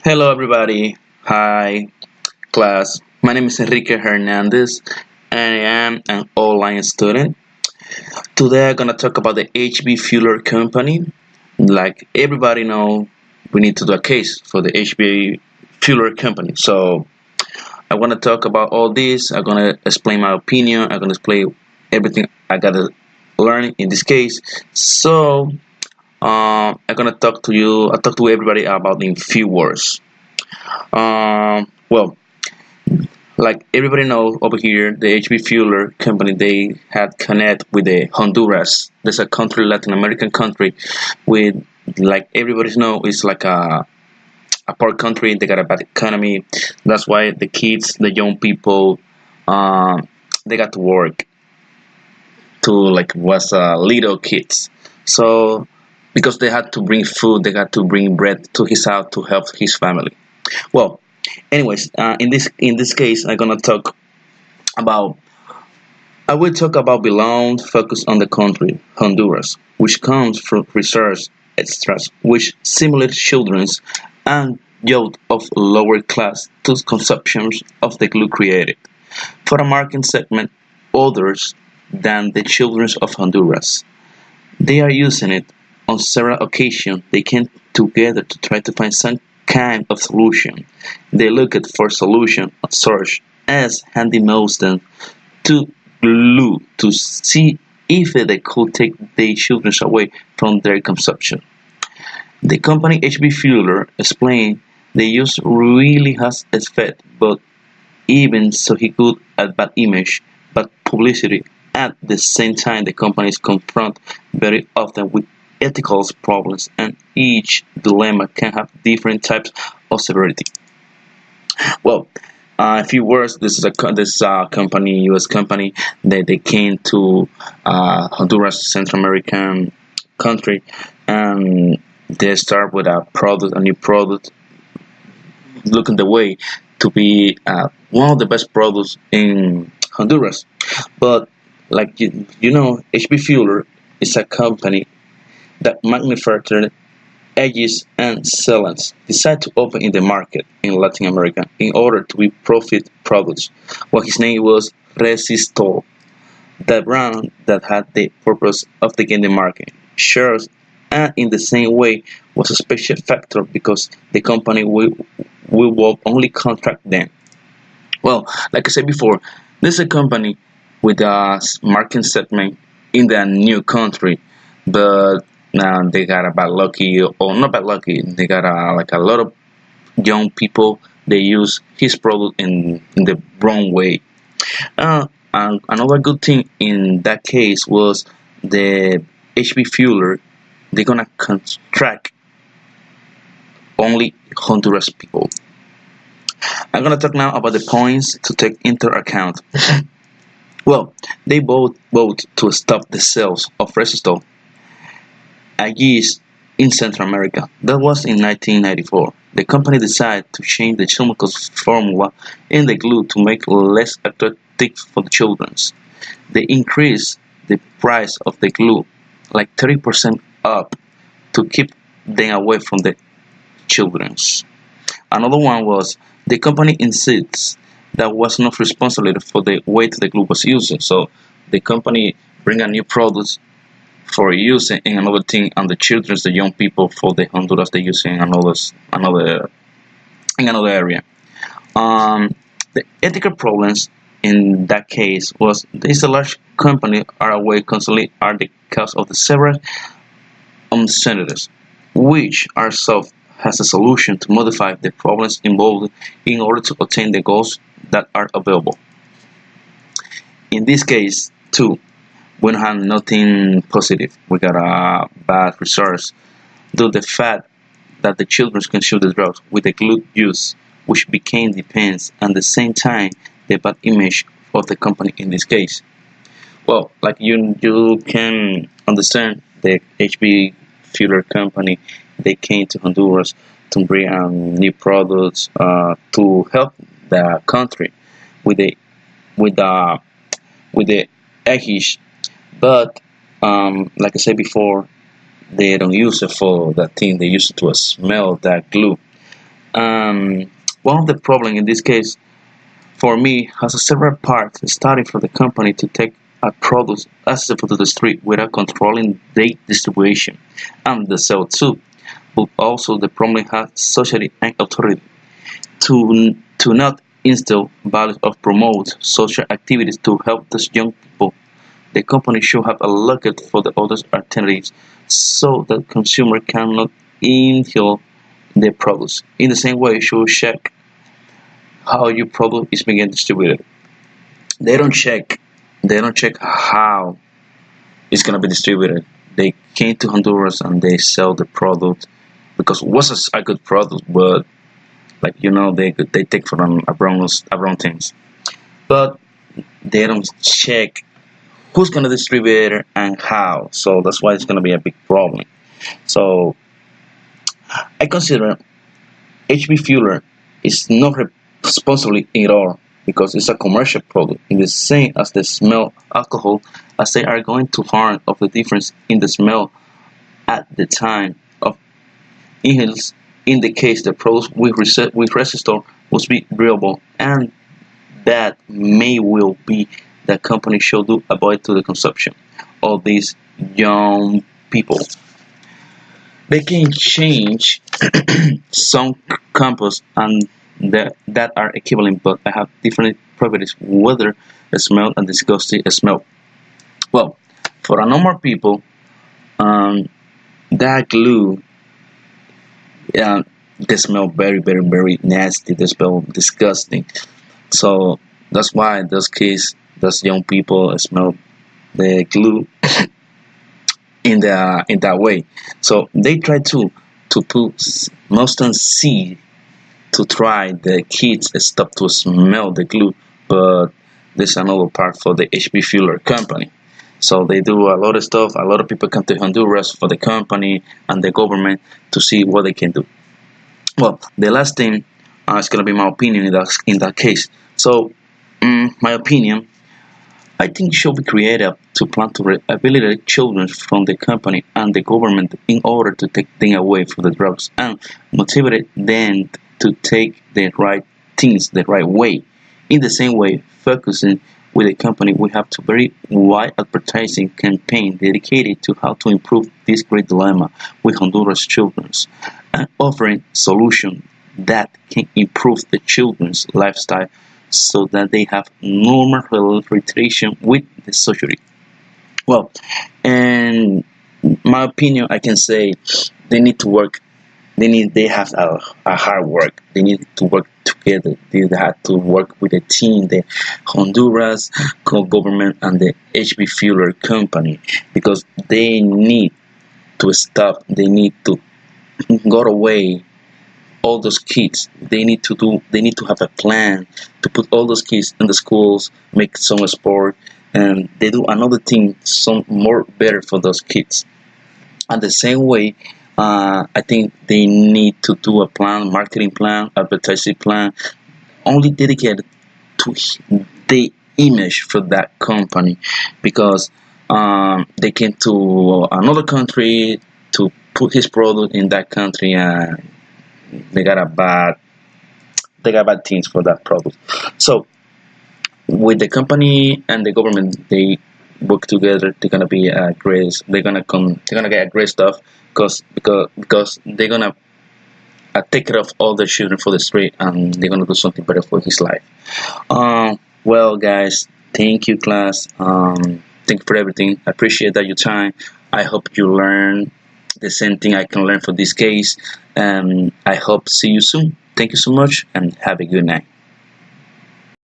Hello, everybody. Hi, class. My name is Enrique Hernandez, and I am an online student. Today, I'm gonna talk about the HB Fueler Company. Like everybody know, we need to do a case for the HB Fueler Company. So, I want to talk about all this. I'm gonna explain my opinion. I'm gonna explain everything I gotta learn in this case. So, I'm gonna talk to you. I talk to everybody about in few words. Well, like everybody knows over here, the HB Fueler company they had connect with the Honduras. There's a country, Latin American country, with like everybody know it's like a poor country. They got a bad economy. That's why the kids, the young people, they got to work to like was little kids. So because they had to bring food, they had to bring bread to his house to help his family. Well, anyways, in this case, I'm gonna talk about I will talk about belong focus on the country, Honduras, which comes from research extras which simulate children's and youth of lower class to consumptions of the glue created for a market segment others than the children of Honduras. They are using it on several occasions. They came together to try to find some kind of solution. They looked for solution on search as handy mouse them to glue to see if they could take their children away from their consumption. The company HB Fueler explained the use really has effect, but even so he could add bad image, bad publicity. At the same time, the companies confront very often with ethical problems, and each dilemma can have different types of severity. Well, a few words. This company, U.S. company, they came to Honduras, Central American country, and they start with a new product, looking the way to be one of the best products in Honduras. But like HB Fueler is a company that manufactures edges and sealants decide to open in the market in Latin America in order to be profit products. What his name was Resistol, the brand that had the purpose of taking the market shares, and in the same way was a special factor because the company will only contract them. Well, like I said before, this is a company with a market segment in the new country, but now they got a bad lucky or not bad lucky. They got like a lot of young people. They use his product in the wrong way. And another good thing in that case was the HB Fueler. They're gonna contract only Honduras people. I'm gonna talk now about the points to take into account. Well, they both vote to stop the sales of Resistol, a yeast in Central America. That was in 1994. The company decided to change the chemical formula in the glue to make it less attractive for the children. They increased the price of the glue like 30% up to keep them away from the children. Another one was the company insists that was not responsible for the way the glue was used. So the company bring a new product for using in another thing, and the children, the young people for the Honduras, they use in another area. The ethical problems in that case was this a large company are away constantly are the cause of the several uncertainties, which are solved has a solution to modify the problems involved in order to obtain the goals that are available. In this case, too, we don't have nothing positive. We got a bad resource due to the fact that the children consume the drugs with the glue use, which became depends, and at the same time the bad image of the company in this case. Well, like you can understand, the HB Fueler company they came to Honduras to bring new products to help the country with the with the with the eggish, but like I said before, they don't use it for that thing. They use it to smell that glue. Um, One of the problem in this case for me has a several parts, starting for the company to take a product accessible to the street without controlling the distribution and the sale too. But also the problem has society and authority to not instill values of promote social activities to help these young people. The company should have a look at for the other alternatives so that consumer cannot inhale the products. In the same way, you should check how your product is being distributed. They don't check they don't check how it's gonna be distributed. They came to Honduras and they sell the product because it was a good product, but like they take from around things. But they don't check who's gonna distribute it and how. So that's why it's gonna be a big problem. So I consider HB Fueler is not responsible at all because it's a commercial product in the same as the smell alcohol as they are going to harm of the difference in the smell at the time of inhales in the case the product with resistor must be breathable and that may will be the company should do avoid to the consumption of these young people. They can change some compost and that are equivalent but have different properties whether the smell and disgusting smell. Well, for a normal people, um, that glue they smell very nasty. They smell disgusting. So that's why in this case, those young people smell the glue in that way. So they try to put mustard seed to try the kids stop to smell the glue, but there's another part for the HB Fueler company. So they do a lot of stuff. A lot of people come to Honduras for the company and the government to see what they can do. Well, the last thing is gonna be my opinion in that case. So, my opinion, I think should be created to plan to rehabilitate children from the company and the government in order to take them away from the drugs and motivate them to take the right things the right way. In the same way, focusing with the company, we have to very wide advertising campaign dedicated to how to improve this great dilemma with Honduras children and offering solutions that can improve the children's lifestyle so that they have normal relation with the society. Well, and my opinion, I can say they need to work. They have a hard work. They need to work together. They have to work with the team, the Honduras government and the HB Fueler company because they need to stop. They need to go away all those kids. They need to have a plan to put all those kids in the schools, make some sport, and they do another thing some more better for those kids. And the same way, I think they need to do a plan, marketing plan, advertising plan, only dedicated to the image for that company, because they came to another country to put his product in that country, and they got a bad they got bad things for that product. So with the company and the government, they work together. They're gonna be great. They're gonna get great stuff because they're gonna take care of all the children for the street, and they're gonna do something better for his life. Well, guys, thank you, class. Thank you for everything. I appreciate that your time. I hope you learn the same thing I can learn for this case, and I hope see you soon. Thank you so much, and have a good night.